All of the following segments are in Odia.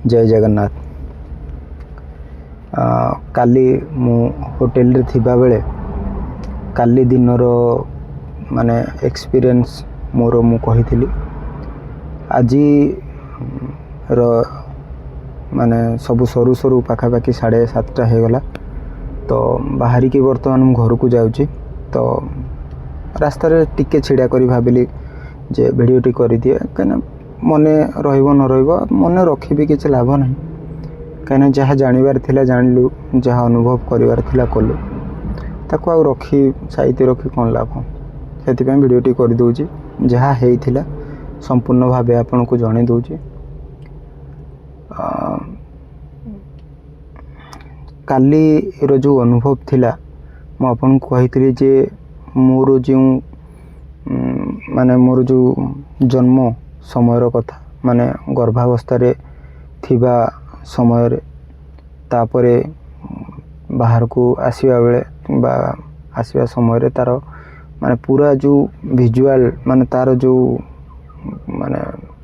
जय जगन्नाथ। काली मु होटेल रे थिबा बेले काली दिन रो माने एक्सपीरियंस मोर मु कहिथिली। आज रो माने सब सरू सरू पाखापाखि 7:30 हो गला। तो बाहरी की बर्तमान घर को जाऊँगी। तो रास्ता रे टिके छिड़ा करी भाबिली जे भिडियोटी कर दिए कहीं मन रन मन रखी भी किसी लाभ ना कहीं जहाँ जानवर थिला जानलु जहाँ अनुभव करार थिला कलु ताको आ रखी साइती रखी कौन लाभ से भिडियोटी कर दूची जहाँ होता संपूर्ण भाव आपन को जन दूची। काली रो जो अनुभव थिला मु आपन को कही जे मोर जो माने मोर जो जन्म समयर कथा माने गर्भावस्था रे थिबा समय रे तापरे बाहर को आसीबा बेले बा आसीबा समय रे तार माने पूरा जो विजुअल माने तार जो माने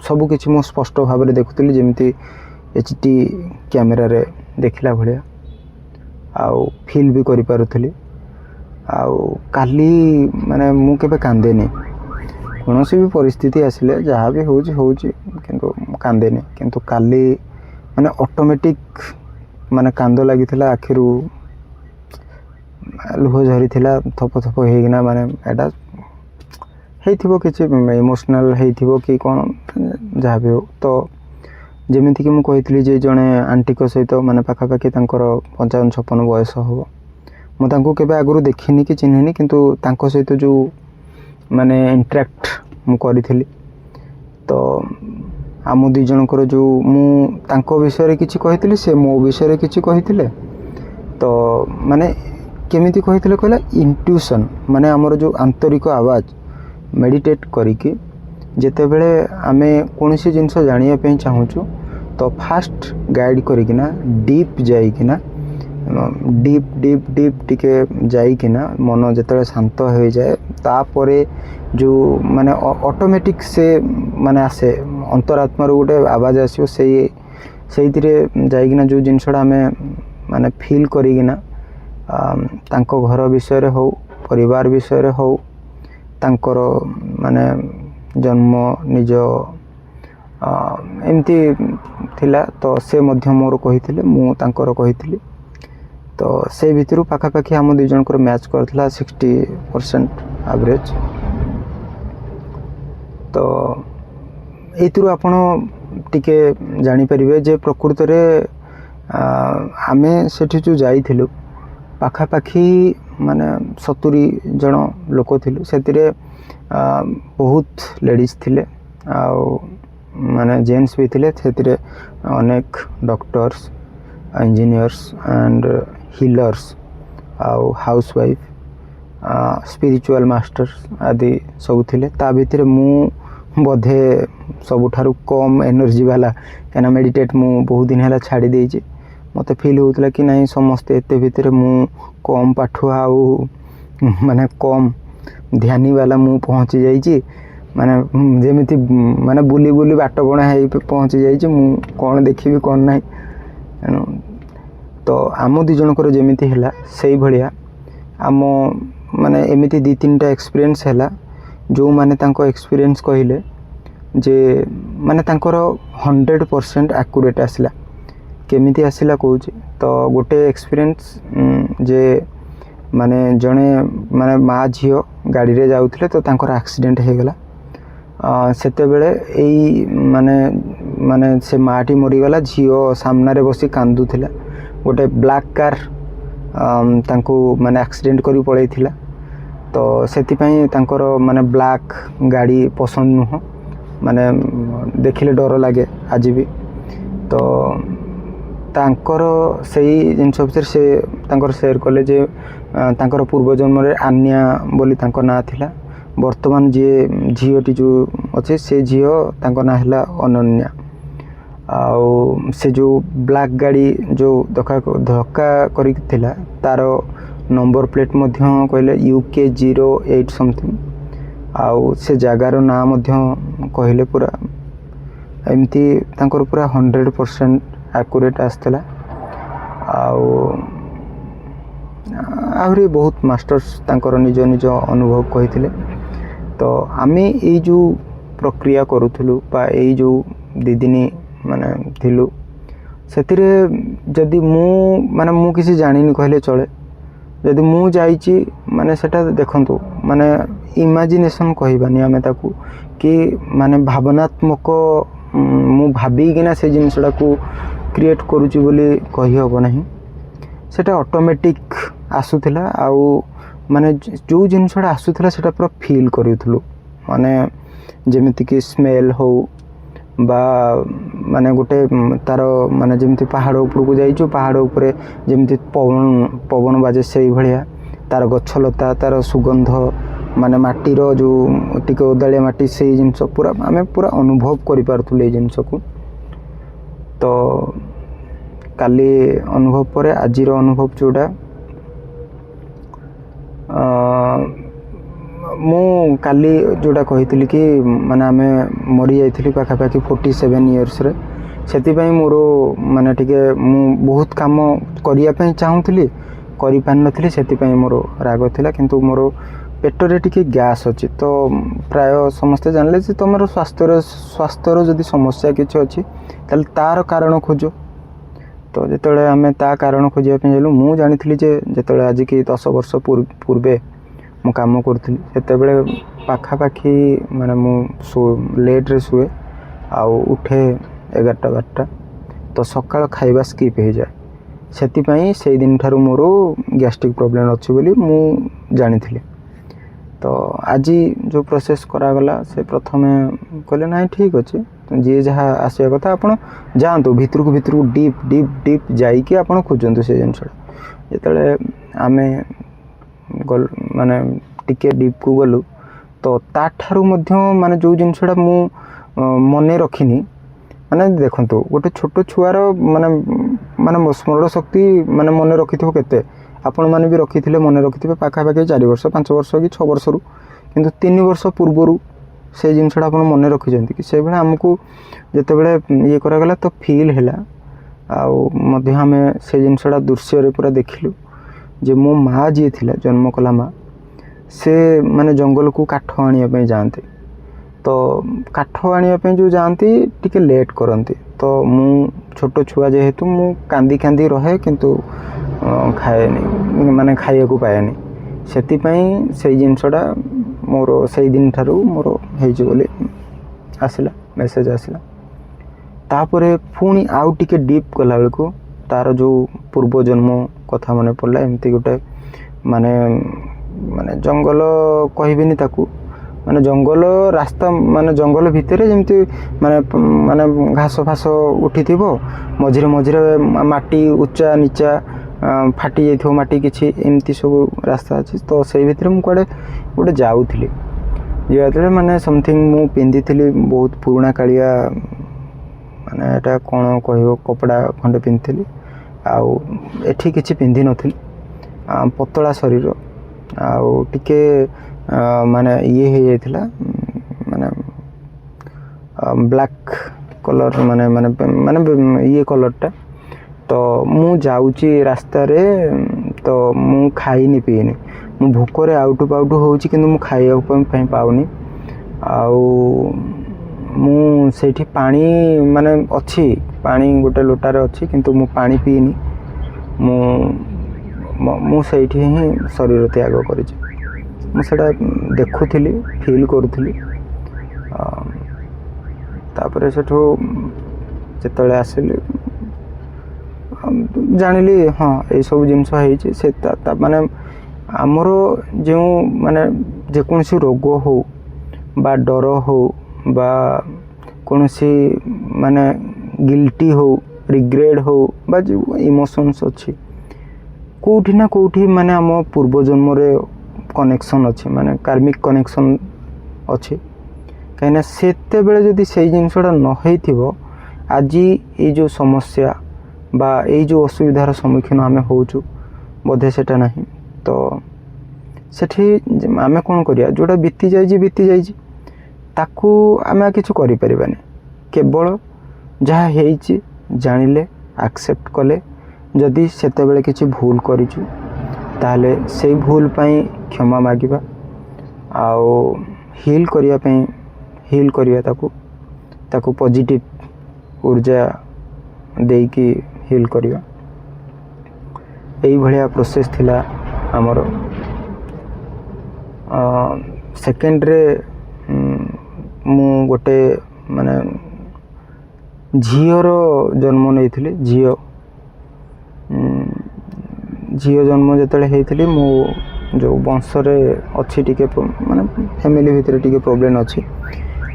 सब किछि मो स्पष्ट भाव रे देखुतली जेमिति एचडी कैमरा रे देखिला भलिया आउ फील भी करि पारुथली। आउ काली माने मु केबे कांदेनी कौन भी परिस्थिति आसिले जहाँ भी हूँ किंतु कांदेनी किंतु काली माने ऑटोमेटिक माने कांद लगी आखिरु लुह झरी थप थप होना माने एटा हेइथिबो किछि इमोशनल हेइथिबो कि कौन जहाँ भी हो। तो जेमिति कि मु कहितली जे जने आंटी को सहित माने पाखापाखि तांकर 55-56 बयस हो मु तांको केबे आगुरु देखिनी कि चिन्हिनी किंतु तांको सहित जो माने इंटरेक्ट मु करी। तो आम दी जनकर जो मु तांको विषय किछि कहितली से मो विषय किछि कहितले। तो माने केमिति कहितले कहला इंट्यूशन माने हमर जो आंतरिक आवाज मेडिटेट करिकि जेते बेले आमे कोनसी जिंस जानिया पे चाहूछु तो फास्ट गाइड करिकिना डीप जाइकिना डीप डीप डीप टिके जाइकिना मन जेते शांत हो जाए तापरे जो माने ऑटोमेटिक से माने आसे अंतरात्मा रो गोटे आवाज आसियो से जाइकिना जो जिनसडा आमे माने फील करिकिना तांको घर विषय रे हो परिवार विषय रे हो तांकर माने जन्म निज एमती थिला। तो से मध्य मोर कहिथिले मु तांकर कहिथिली। तो से भितरु पाखापाखि आम दुई जनकर मैच करथिला 60% एवरेज। तो एथिरु आपण टिके जानि परिबे जे प्रकृत रे आमे सेठी जो जाइथिलु पाखापाखि माने 70 जन लोक थिलु सेतिरे बहुत लेडीज थिले आउ माने जेंट्स भी थिले सेतिरे अनेक डॉक्टर्स इंजीनियर्स एंड हीलर्स आउ हाउसवाइफ स्पिरिचुअल मास्टर्स आदि सब थिले। ता भितरे मु बोधे सबुठारु कम एनर्जी वाला कना मेडिटेट मु बहुत दिन हैला छाड़ी देइछि। मते फील होतला कि नहीं समस्त एते भितरे मु कम पाठुआ आउ माने कम ध्यानी वाला मु पहुंची जाइछि माने जेमिति माने बुली बुली बाट बणा है पहुंची जाइछि मु कोन देखिबी कोन नाही। तो आम दी जनकर जेमिति हैला सेही भलिया आम माने एमिति 2-3टा एक्सपीरियंस हैला जो माने तांको एक्सपीरियंस कहिले जे माने तांकर 100% एक्यूरेट आसिला। केमिति आसिला कहूची तो गोटे एक्सपीरियंस जे माने जने माने माँ झियो गाड़ी रे जाउथले तो तांकर एक्सीडेंट हे गला। सेते बेले एई माने माने से माटी मरी गला झियो सामना रे बसी कांदुथिला गोटे ब्लैक कार तांको माने एक्सीडेंट करी पळैथिला। तो सेति पई तांकर माने ब्लैक गाड़ी पसंद नुह माने देखिले डर लागे आज भी। तो तांकर सही जिनस भितर से तांकर शेयर कले जे तांकर पूर्व जन्म रे आन्या बोली तांको ना थिला। वर्तमान जे झियोटी जो अच्छे से झियो तांको ना हला अनन्या। आउ से जो ब्लैक गाड़ी जो धक्का करी थिला तार नंबर प्लेट मध्य कहले UK 08 समथिंग आउ से जगार ना मध्य कहले पूरा एमती तांकर पूरा 100% एक्यूरेट आसला आहरी बहुत मास्टर्स तांकर निज निज अनुभव कही तो आमे ये जो प्रक्रिया करूथलु बा ये जो दीदिन माने थिलु सेतिरे जदि माने मु किसी जानिनी कहले चले जदि मु जाइची माने सेटा देखंतु माने इमेजिनेशन कहबानी आमे ताकू कि माने भावनात्मक मु भाबिकिना से जिनसडा को क्रिएट करूची बोली कहि हबो नाही सेटा ऑटोमेटिक आसुथिला आउ माने जो जिनसडा आसुथिला सेटा पूरा फील करूथलु माने जेमिति कि स्मेल हो बा माने गोटे तार माने जेमिति पहाड़ ऊपर को जाइछु पहाड़ ऊपर जेमिति पवन बाजे सेई भलिया तार गछलता तार सुगंध माने माटीर जो टिके ओदालिया माटी से जिनस पूरा आमे पूरा अनुभव करि पारथुले ए जिनस को तो काली अनुभव परे आजिर अनुभव जोड़ा मु काली जोड़ा कही कि माने आमे मरी जाइथिली पाखापाखि 47 इयर्स रे सेति पई मोरो माने टिके मु बहुत काम करिया पई चाहूथली करि पान नथली सेति पई मोरो राग थिला किंतु मोरो पेटरे टिके गैस अछि तो प्राय समस्ते जानले जे तमरो स्वास्थ्यर जदि समस्या किछ अछि तल तार कारण खोजो तो जेतले आमे ता कारण खोजिया पे गेलु मु जानिथिली जे जेतले आज की 10 वर्ष पूर्वे मु काम करथिली सेते बेले पाखापाखि माने मु लेट रे सुए आउ उठे 11-12 तो सकाळ खाइबा स्किप हो जाए सेति पई सेई दिन थारु मोरो गैस्ट्रिक प्रॉब्लम अछि बोली मु जानिथिली तो आज जो प्रोसेस करा गला से प्रथमे कहले ना ठीक अच्छे जी जहाँ आसिया कथा आपड़ जातु भितर को डीप डीप डीप जाइए आप खोजतु से जिनसा जिते आम गल माने टिके डीप को गलु तो ताठारू माने जो जिनसा मु मन रखिनी माने देखंतु गोटे छोट छुआर माने माने स्मरण शक्ति माने मन रखि केते आपण माने भी रखी मन रखि पाखापाखि 4 वर्ष 5 वर्ष कि 6 वर्ष किंतु 3 वर्ष पूर्वर से जिनसा आप मन रखिंट कि से आमको जिते बड़े ये करागला तो फील है आम से जिनसा दृश्य पूरा देखिलु जे मो माँ जी थी जन्म कला माँ से माने जंगल को काठ आने जाते तो काठ आने जो जाती टिके लेट करती तो मु छोट छुआ जेहेतु मु कांदी कांदी रहे किंतु खाएनी माने खाइया को पाएनी से जिनसटा मोर से दिन ठारू मोर बोली आसला मेसेज आसला तापरे पुणी आउ टिके डीप कला बेलू तार जो पूर्व जन्म कथा मन पड़ला एमती गोटे माने माने जंगल कहबिनी ताकू माने जंगल रास्ता माने जंगल भितर जमती माने माने घास फास उठी थिबो मझिरे मझिरे माटी उच्चा नीचा फाटी जाइथो माटी किछि एमती सब रास्ता अछि तो से भितर मु कोडे गोटे जाउथिली जेतले माने समथिंग मु पिंदी थिली बहुत पुराना कालिया माने एटा कोन कहबो कपड़ा खंडे पिंथिली आउ एठी किछि पिंदी नथिली पतला शरीर आउ टिके माने ये हे जाइथिला माने ब्लैक कलर माने माने माने ये कलरटा तो मु जाऊची रास्ता रे तो मु खाइनी पीनी मु भोकरे आउटु पाउटु होउची किंतु मु खाइया पई पाउनी आउ मु सेठी पानी माने अछि पानी गोटे लोटारे अछि किंतु मु पानी पीनी मु सेठी ही शरीर त्याग करिछि मु सेटा देखुथिली फील करूथिली तापरे सेठो जेतले आसिली जानिली हाँ ये सब जिनस से माने आमर जो माने जेकोसी रोग हो बा डर हो बा कोनसी माने गिल्टी हो रिग्रेट हो बा जो इमोशंस अच्छी कोठी ना कोठी माने आम पूर्व जन्म रे कनेक्शन अच्छी माने कार्मिक कनेक्शन अच्छी कहीं सेते बेले जदि से जिनसटा न होइथिबो आज ये जो समस्या बा ये जो असुविधार सम्मुखीन आम होचु बोधे सेटा नहीं तो सेठी आमे कौन करिया जोटा बीती जाइए ताकू आमे किछु करि परिबानी କେବଳ ଯାହା ହେଇଛି ଜାଣିଲେ ଆକ୍ସେପ୍ଟ କଲେ, ଯଦି ସେତେବେଳେ କିଛି ଭୁଲ କରିଛୁ ତାହେଲେ ସେଇ ଭୁଲ ପାଇଁ କ୍ଷମା ମାଗିବା, ଆଉ ହିଲ୍ କରିବା ପାଇଁ ହିଲ୍ କରିବା, ତାକୁ ପଜିଟିଭ ଊର୍ଜା ଦେଇକି ହିଲ୍ କରିବା। ଏଇଭଳିଆ ପ୍ରୋସେସ୍ ଥିଲା ଆମର। ସେକେଣ୍ଡରେ ମୁଁ ଗୋଟେ ମାନେ ଝିଅର ଜନ୍ମ ନେଇଥିଲି। ଝିଅ ଜନ୍ମ ଯେତେବେଳେ ହେଇଥିଲି, ମୁଁ ଯେଉଁ ବଂଶରେ ଅଛି ଟିକେ ମାନେ ଫ୍ୟାମିଲି ଭିତରେ ଟିକେ ପ୍ରୋବ୍ଲେମ୍ ଅଛି,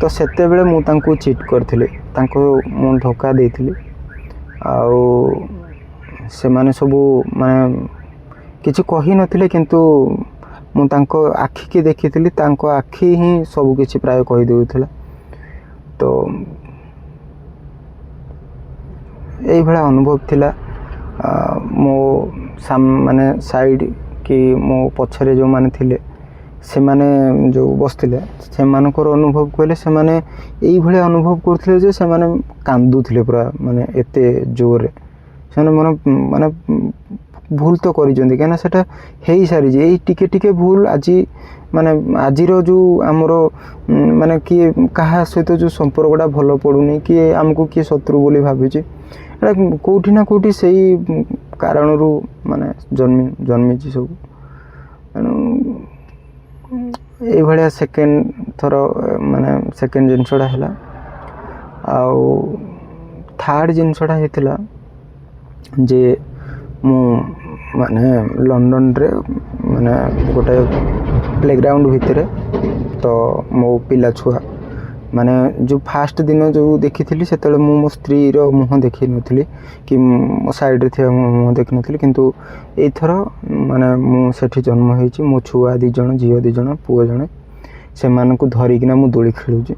ତ ସେତେବେଳେ ମୁଁ ତାଙ୍କୁ ଚିଟ୍ କରିଥିଲି, ତାଙ୍କୁ ମୁଁ ଧୋକା ଦେଇଥିଲି। ଆଉ ସେମାନେ ସବୁ ମାନେ କିଛି କହିନଥିଲେ, କିନ୍ତୁ ମୁଁ ତାଙ୍କ ଆଖିକି ଦେଖିଥିଲି, ତାଙ୍କ ଆଖି ହିଁ ସବୁ କିଛି ପ୍ରାୟ କହିଦେଉଥିଲା। ତ ଏଇଭଳିଆ ଅନୁଭବ ଥିଲା। ମୋ ମାନେ ସାଇଡ଼ କି ମୋ ପଛରେ ଯେଉଁମାନେ ଥିଲେ, ସେମାନେ ଯେଉଁ ବସିଥିଲେ, ସେମାନଙ୍କର ଅନୁଭବ କହିଲେ ସେମାନେ ଏଇଭଳିଆ ଅନୁଭବ କରୁଥିଲେ ଯେ ସେମାନେ କାନ୍ଦୁଥିଲେ ପୁରା, ମାନେ ଏତେ ଜୋରରେ। ସେମାନେ ମାନେ ଭୁଲ ତ କରିଛନ୍ତି, କାହିଁକିନା ସେଇଟା ହେଇସାରିଛି। ଏଇ ଟିକେ ଟିକେ ଭୁଲ ମାନେ ଆଜିର ଯେଉଁ ଆମର ମାନେ କିଏ କାହା ସହିତ ଯେଉଁ ସମ୍ପର୍କଟା ଭଲ ପଡ଼ୁନି, କିଏ ଆମକୁ କିଏ ଶତ୍ରୁ ବୋଲି ଭାବୁଛି, ଏଇଟା କେଉଁଠି ନା କେଉଁଠି ସେଇ କାରଣରୁ ମାନେ ଜନ୍ମିଛି ସବୁ। ତେଣୁ ଏଇଭଳିଆ ସେକେଣ୍ଡ ଥର ମାନେ ସେକେଣ୍ଡ ଜିନିଷଟା ହେଲା। ଆଉ ଥାର୍ଡ଼ ଜିନିଷଟା ହେଇଥିଲା ଯେ ମୁଁ ମାନେ ଲଣ୍ଡନରେ ମାନେ ଗୋଟେ ପ୍ଲେଗ୍ରାଉଣ୍ଡ ଭିତରେ, ତ ମୋ ପିଲା ଛୁଆ ମାନେ ଯେଉଁ ଫାଷ୍ଟ ଦିନ ଯେଉଁ ଦେଖିଥିଲି, ସେତେବେଳେ ମୁଁ ମୋ ସ୍ତ୍ରୀର ମୁହଁ ଦେଖିନଥିଲି କି ମୋ ସାଇଡ଼ରେ ଥିବା ମୁହଁ ଦେଖିନଥିଲି, କିନ୍ତୁ ଏଇଥର ମାନେ ମୁଁ ସେଠି ଜନ୍ମ ହେଇଛି। ମୋ ଛୁଆ 2 ଜଣ, ଝିଅ 2 ଜଣ, ପୁଅ ଜଣେ, ସେମାନଙ୍କୁ ଧରିକିନା ମୁଁ ଦୋଳି ଖେଳୁଛି।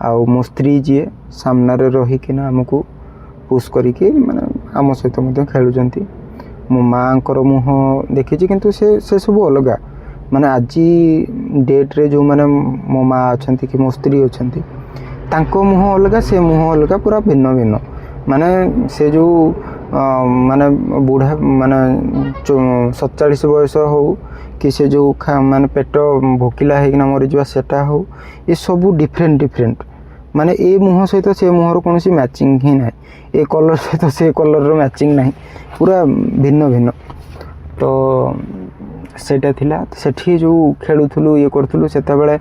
ଆଉ ମୋ ସ୍ତ୍ରୀ ଯିଏ ସାମ୍ନାରେ ରହିକିନା ଆମକୁ ପୁସ୍ କରିକି ମାନେ ଆମ ସହିତ ମଧ୍ୟ ଖେଳୁଛନ୍ତି। ମୋ ମାଆଙ୍କର ମୁହଁ ଦେଖିଛି, କିନ୍ତୁ ସେ ସବୁ ଅଲଗା। ମାନେ ଆଜି ଡେଟ୍ରେ ଯେଉଁମାନେ ମୋ ମାଆ ଅଛନ୍ତି କି ମୋ ସ୍ତ୍ରୀ ଅଛନ୍ତି, ତାଙ୍କ ମୁହଁ ଅଲଗା, ସେ ମୁହଁ ଅଲଗା, ପୁରା ଭିନ୍ନ ଭିନ୍ନ। ମାନେ ସେ ଯେଉଁ ମାନେ ବୁଢ଼ା ମାନେ 47 ବୟସ ହଉ କି ସେ ଯେଉଁ ମାନେ ପେଟ ଭୋକିଲା ହେଇକିନା ମରିଯିବା ସେଟା ହଉ, ଏସବୁ ଡିଫରେଣ୍ଟ। ମାନେ ଏ ମୁହଁ ସହିତ ସେ ମୁହଁର କୌଣସି ମ୍ୟାଚିଂ ହିଁ ନାହିଁ, ଏ କଲର୍ ସହିତ ସେ କଲର୍ର ମ୍ୟାଚିଂ ନାହିଁ, ପୁରା ଭିନ୍ନ। ତ ସେଇଟା ଥିଲା। ସେଠି ଯେଉଁ ଖେଳୁଥିଲୁ ଇଏ କରୁଥିଲୁ, ସେତେବେଳେ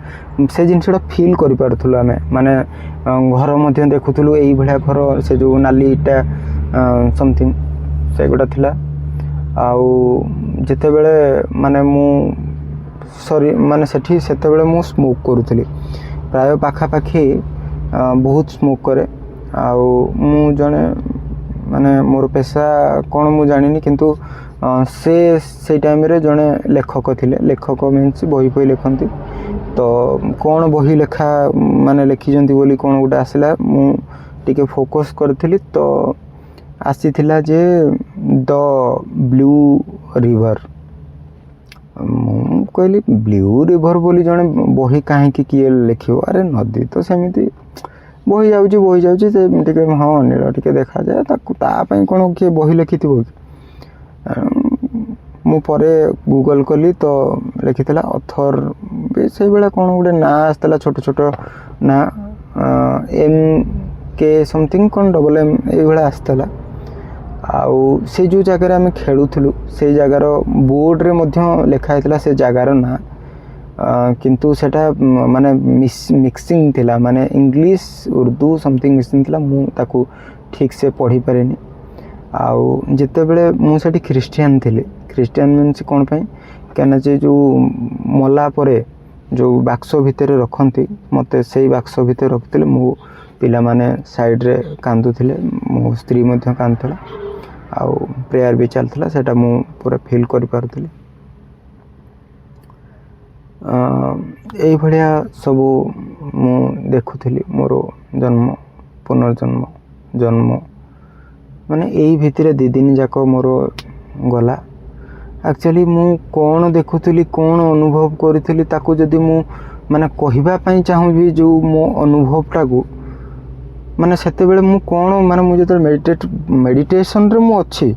ସେ ଜିନିଷଟା ଫିଲ୍ କରିପାରୁଥିଲୁ ଆମେ। ମାନେ ଘର ମଧ୍ୟ ଦେଖୁଥିଲୁ, ଏଇଭଳିଆ ଘର, ସେ ଯେଉଁ ନାଲି ଇଟା ସମଥିଙ୍ଗ ସେଗୁଡ଼ା ଥିଲା। ଆଉ ଯେତେବେଳେ ମାନେ ମୁଁ ମାନେ ସେତେବେଳେ ମୁଁ ସ୍ମୋକ୍ କରୁଥିଲି, ପ୍ରାୟ ପାଖାପାଖି ବହୁତ ସ୍ମୋକ୍ କରେ। ଆଉ ମୁଁ ଜଣେ ମାନେ ମୋର ପେଶା କ'ଣ ମୁଁ ଜାଣିନି, କିନ୍ତୁ ସେଇ ଟାଇମ୍ରେ ଜଣେ ଲେଖକ ଥିଲେ। ଲେଖକ ମିନ୍ସ ବହି ଲେଖନ୍ତି। ତ କ'ଣ ବହି ମାନେ ଲେଖିଛନ୍ତି ବୋଲି କ'ଣ ଗୋଟେ ଆସିଲା, ମୁଁ ଟିକେ ଫୋକସ୍ କରିଥିଲି। ତ ଆସିଥିଲା ଯେ ଦ ବ୍ଲୁ ରିଭର। ମୁଁ କହିଲି ବ୍ଲୁ ରିଭର ବୋଲି ଜଣେ ବହି କାହିଁକି କିଏ ଲେଖିବ? ଆରେ ନଦୀ ତ ସେମିତି ବହି ଯାଉଛି, ସେ ଟିକେ ହଁ ନୀଳ ଟିକେ ଦେଖାଯାଏ, ତା ପାଇଁ କ'ଣ କିଏ ବହି ଲେଖିଥିବ କି? ମୁଁ ପରେ ଗୁଗଲ୍ କଲି, ତ ଲେଖିଥିଲା ଅଥର ବି ସେଇଭଳିଆ କ'ଣ ଗୋଟେ ନାଁ ଆସିଥିଲା, ଛୋଟ ନାଁ, MK ସମଥିଙ୍ଗ କ'ଣ MM ଏଇଭଳିଆ ଆସିଥିଲା। ଆଉ ସେ ଯେଉଁ ଜାଗାରେ ଆମେ ଖେଳୁଥିଲୁ, ସେଇ ଜାଗାର ବୋର୍ଡ଼ରେ ମଧ୍ୟ ଲେଖା ହେଇଥିଲା ସେ ଜାଗାର ନାଁ, କିନ୍ତୁ ସେଟା ମାନେ ମିକ୍ସିଂ ଥିଲା, ମାନେ ଇଂଲିଶ ଉର୍ଦ୍ଦୁ ସମଥିଙ୍ଗ ମିକ୍ସିଂ ଥିଲା। ମୁଁ ତାକୁ ଠିକ୍ ସେ ପଢ଼ିପାରିନି। ଆଉ ଯେତେବେଳେ ମୁଁ ସେଠି ଖ୍ରୀଷ୍ଟିଆନ ଥିଲି, ଖ୍ରୀଷ୍ଟିଆନ ମିନ୍ସ କ'ଣ ପାଇଁ, କାହିଁକିନା ଯେ ଯେଉଁ ମଲା ପରେ ଯେଉଁ ବାକ୍ସ ଭିତରେ ରଖନ୍ତି, ମୋତେ ସେଇ ବାକ୍ସ ଭିତରେ ରଖିଥିଲେ। ମୋ ପିଲାମାନେ ସାଇଡ଼ରେ କାନ୍ଦୁଥିଲେ, ମୋ ସ୍ତ୍ରୀ ମଧ୍ୟ କାନ୍ଦୁଥିଲା, ଆଉ ପ୍ରେୟାର ବି ଚାଲିଥିଲା। ସେଇଟା ମୁଁ ପୁରା ଫିଲ୍ କରିପାରୁଥିଲି। ଏଇଭଳିଆ ସବୁ ମୁଁ ଦେଖୁଥିଲି ମୋର ଜନ୍ମ ମାନେ ଏଇ ଭିତରେ 2 ଦିନ ଯାକ ମୋର ଗଲା। ଆକ୍ଚୁଆଲି ମୁଁ କ'ଣ ଦେଖୁଥିଲି, କ'ଣ ଅନୁଭବ କରିଥିଲି, ତାକୁ ଯଦି ମୁଁ ମାନେ କହିବା ପାଇଁ ଚାହୁଁବି, ଯେଉଁ ମୋ ଅନୁଭବଟାକୁ, ମାନେ ସେତେବେଳେ ମୁଁ କ'ଣ ମାନେ ମୁଁ ଯେତେବେଳେ ମେଡ଼ିଟେସନ୍ରେ ମୁଁ ଅଛି,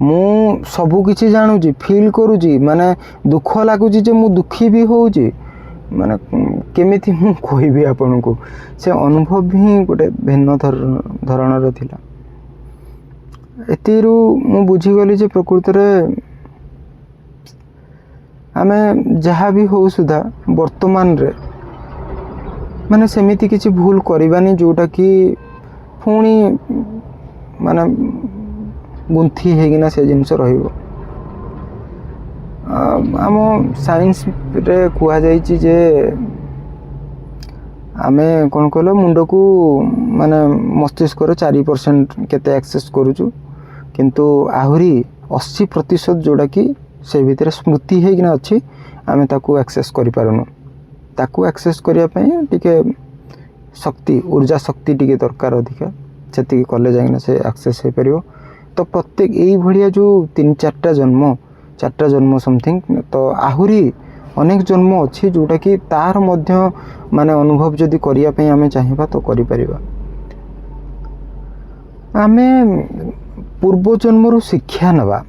ମୁଁ ସବୁ କିଛି ଜାଣୁଛି, ଫିଲ୍ କରୁଛି, ମାନେ ଦୁଃଖ ଲାଗୁଛି ଯେ ମୁଁ ଦୁଃଖୀ ବି ହେଉଛି, ମାନେ କେମିତି ମୁଁ କହିବି ଆପଣଙ୍କୁ, ସେ ଅନୁଭବ ହିଁ ଗୋଟେ ଭିନ୍ନ ଧରଣର ଥିଲା। ଏଥିରୁ ମୁଁ ବୁଝିଗଲି ଯେ ପ୍ରକୃତରେ ଆମେ ଯାହା ବି ହଉ ସୁଦ୍ଧା ବର୍ତ୍ତମାନରେ ମାନେ ସେମିତି କିଛି ଭୁଲ କରିବାନି ଯେଉଁଟାକି ପୁଣି ମାନେ ଗୁନ୍ଥି ହେଇକିନା ସେ ଜିନିଷ ରହିବ। ଆମ ସାଇନ୍ସରେ କୁହାଯାଇଛି ଯେ ଆମେ କ'ଣ କହିଲ ମୁଣ୍ଡକୁ ମାନେ ମସ୍ତିଷ୍କର 4% କେତେ ଆକ୍ସେସ୍ କରୁଛୁ, କିନ୍ତୁ ଆହୁରି 80% ଯେଉଁଟାକି ସେ ଭିତରେ ସ୍ମୃତି ହେଇକିନା ଅଛି, ଆମେ ତାକୁ ଆକ୍ସେସ୍ କରିପାରୁନୁ। ତାକୁ ଆକ୍ସେସ୍ କରିବା ପାଇଁ ଟିକେ ଶକ୍ତି, ଉର୍ଜା ଶକ୍ତି ଟିକେ ଦରକାର ଅଧିକା, ସେତିକି କଲେ ଯାଇକିନା ସେ ଆକ୍ସେସ୍ ହେଇପାରିବ। ତ ପ୍ରତ୍ୟେକ ଏଇଭଳିଆ ଯେଉଁ 3-4ଟା ଜନ୍ମ ସମଥିଙ୍ଗ, ତ ଆହୁରି ଅନେକ ଜନ୍ମ ଅଛି ଯେଉଁଟାକି ତାର ମଧ୍ୟ ମାନେ ଅନୁଭବ ଯଦି କରିବା ପାଇଁ ଆମେ ଚାହିଁବା ତ କରିପାରିବା। ଆମେ ପୂର୍ବ ଜନ୍ମରୁ ଶିକ୍ଷା ନେବା।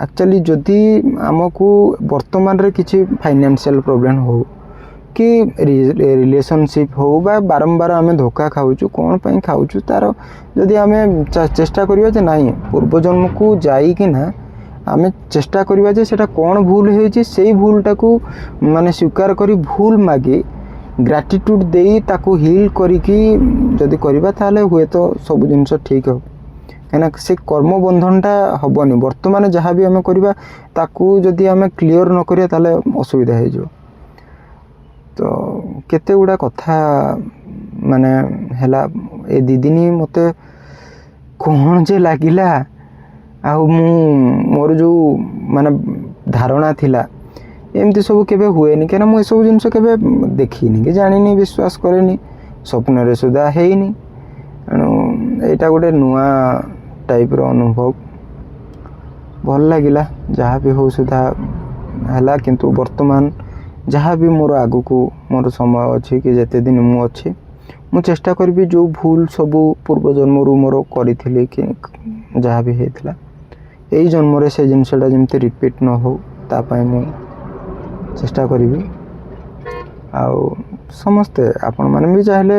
ଆକ୍ଚୁଆଲି ଯଦି ଆମକୁ ବର୍ତ୍ତମାନରେ କିଛି ଫାଇନାନ୍ସିଆଲ ପ୍ରୋବ୍ଲେମ୍ ହଉ କି ରିଲେସନସିପ୍ ହଉ ବା ବାରମ୍ବାର ଆମେ ଧୋକା ଖାଉଛୁ, କ'ଣ ପାଇଁ ଖାଉଛୁ, ତାର ଯଦି ଆମେ ଚେଷ୍ଟା କରିବା ଯେ ନାଇଁ ପୂର୍ବ ଜନ୍ମକୁ ଯାଇକିନା ଆମେ ଚେଷ୍ଟା କରିବା ଯେ ସେଟା କ'ଣ ଭୁଲ ହେଇଛି, ସେଇ ଭୁଲଟାକୁ ମାନେ ସ୍ୱୀକାର କରି ଭୁଲ ମାଗି ଗ୍ରାଟିଟ୍ୟୁଡ଼ ଦେଇ ତାକୁ ହିଲ୍ କରିକି ଯଦି କରିବା ତାହେଲେ ହୁଏତ ସବୁ ଜିନିଷ ଠିକ୍ ହେବ। କାହିଁକିନା ସେ କର୍ମବନ୍ଧନଟା ହେବନି। ବର୍ତ୍ତମାନ ଯାହା ବି ଆମେ କରିବା ତାକୁ ଯଦି ଆମେ କ୍ଲିଅର୍ ନ କରିବା ତାହେଲେ ଅସୁବିଧା ହେଇଯିବ। ତ କେତେ ଗୁଡ଼ା କଥା ମାନେ ହେଲା ଏ 2 ଦିନ ମୋତେ କ'ଣ ଯେ ଲାଗିଲା, ଆଉ ମୋର ଯେଉଁ ମାନେ ଧାରଣା ଥିଲା ଏମିତି ସବୁ କେବେ ହୁଏନି, କାହିଁକିନା ମୁଁ ଏସବୁ ଜିନିଷ କେବେ ଦେଖିନି କି ଜାଣିନି, ବିଶ୍ୱାସ କରେନି, ସ୍ୱପ୍ନରେ ସୁଦ୍ଧା ହେଇନି। ତେଣୁ ଏଇଟା ଗୋଟେ ନୂଆ ଟାଇପ୍ର ଅନୁଭବ, ଭଲ ଲାଗିଲା। ଯାହା ବି ହଉ ସୁଦ୍ଧା ହେଲା, କିନ୍ତୁ ବର୍ତ୍ତମାନ ଯାହା ବି ମୋର ଆଗକୁ ମୋର ସମୟ ଅଛି କି ଯେତେ ଦିନ ମୁଁ ଅଛି, ମୁଁ ଚେଷ୍ଟା କରିବି ଯେଉଁ ଭୁଲ ସବୁ ପୂର୍ବ ଜନ୍ମରୁ ମୋର କରିଥିଲି କି ଯାହା ବି ହେଇଥିଲା, ଏଇ ଜନ୍ମରେ ସେ ଜିନିଷଟା ଯେମିତି ରିପିଟ୍ ନ ହଉ ତା ପାଇଁ ମୁଁ ଚେଷ୍ଟା କରିବି। ଆଉ ସମସ୍ତେ ଆପଣମାନେ ବି ଚାହିଁଲେ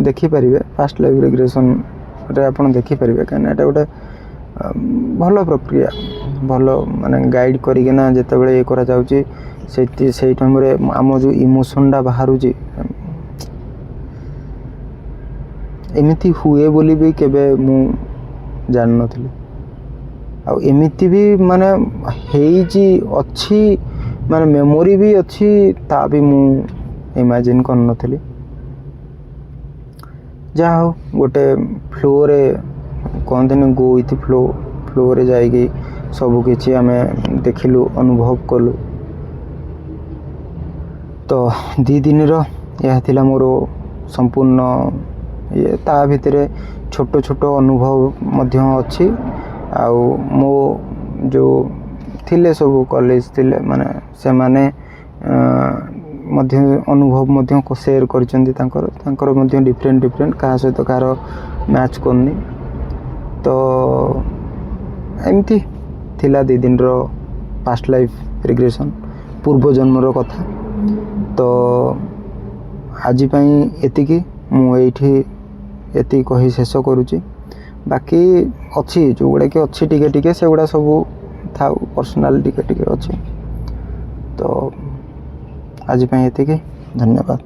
ଦେଖିପାରିବେ, ପାଷ୍ଟ ଲାଇଫ୍ ରିଗ୍ରେସନ୍ରେ ଆପଣ ଦେଖିପାରିବେ, କାହିଁକିନା ଏଇଟା ଗୋଟେ ଭଲ ପ୍ରକ୍ରିୟା, ଭଲ ମାନେ ଗାଇଡ଼ କରିକିନା ଯେତେବେଳେ ଇଏ କରାଯାଉଛି, ସେଇ ଟାଇମ୍ରେ ଆମ ଯେଉଁ ଇମୋସନ୍ଟା ବାହାରୁଛି, ଏମିତି ହୁଏ ବୋଲି ବି କେବେ ମୁଁ ଜାଣିନଥିଲି। ଆଉ ଏମିତି ବି ମାନେ ହେଇଛି ଅଛି, ମାନେ ମେମୋରି ବି ଅଛି, ତା ବି ମୁଁ ଇମାଜିନ୍ କରିନଥିଲି। ଯାହା ହଉ ଗୋଟେ ଫ୍ଲୋରେ କହନ୍ତିନି ଗୋ ୱିଥ୍ ଫ୍ଲୋରେ ଯାଇକି ସବୁ କିଛି ଆମେ ଦେଖିଲୁ, ଅନୁଭବ କଲୁ। ତ 2 ଦିନର ଏହା ଥିଲା ମୋର ସମ୍ପୂର୍ଣ୍ଣ ଇଏ। ତା ଭିତରେ ଛୋଟ ଛୋଟ ଅନୁଭବ ମଧ୍ୟ ଅଛି। ଆଉ ମୋ ଯେଉଁ ଥିଲେ ସବୁ କଲେଜ ଥିଲେ, ମାନେ ସେମାନେ ମଧ୍ୟ ଅନୁଭବ ମଧ୍ୟ ସେୟାର କରିଛନ୍ତି, ତାଙ୍କର ମଧ୍ୟ ଡିଫରେଣ୍ଟ, କାହା ସହିତ କାହାର ମ୍ୟାଚ୍ କରୁନି। ତ ଏମିତି ଥିଲା 2 ଦିନର ପାଷ୍ଟ ଲାଇଫ୍ ରିଗ୍ରେସନ୍, ପୂର୍ବ ଜନ୍ମର କଥା। ତ ଆଜି ପାଇଁ ଏତିକି, ମୁଁ ଏଇଠି ଏତିକି କହି ଶେଷ କରୁଛି। ବାକି ଅଛି ଯେଉଁଗୁଡ଼ାକି ଅଛି ଟିକେ ଟିକେ, ସେଗୁଡ଼ା ସବୁ ଥାଉ, ପର୍ସନାଲ୍ ଟିକେ ଅଛି। ତ ଆଜି ପାଇଁ ଏତିକି, ଧନ୍ୟବାଦ।